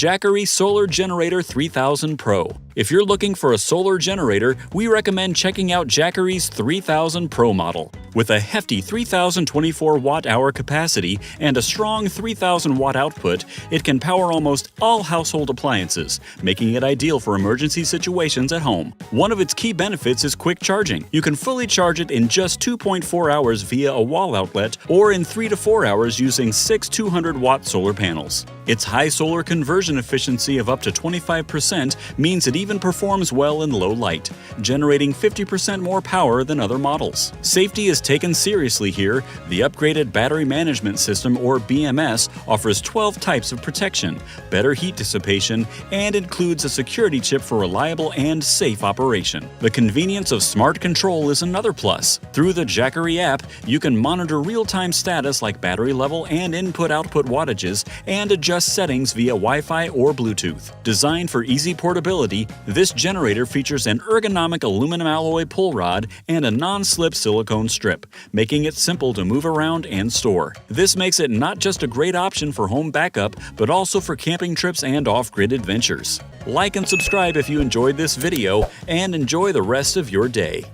Jackery Solar Generator 3000 Pro. If you're looking for a solar generator, we recommend checking out Jackery's 3000 Pro model. With a hefty 3024 watt-hour capacity and a strong 3000 watt output, it can power almost all household appliances, making it ideal for emergency situations at home. One of its key benefits is quick charging. You can fully charge it in just 2.4 hours via a wall outlet or in 3 to 4 hours using 6 200-watt solar panels. Its high solar conversion efficiency of up to 25% means it even performs well in low light, generating 50% more power than other models. Safety is taken seriously here. The upgraded Battery Management System, or BMS, offers 12 types of protection, better heat dissipation, and includes a security chip for reliable and safe operation. The convenience of smart control is another plus. Through the Jackery app, you can monitor real-time status like battery level and input-output wattages and adjust settings via Wi-Fi or Bluetooth. Designed for easy portability, this generator features an ergonomic aluminum alloy pull rod and a non-slip silicone strip, making it simple to move around and store. This makes it not just a great option for home backup, but also for camping trips and off-grid adventures. Like and subscribe if you enjoyed this video, and enjoy the rest of your day.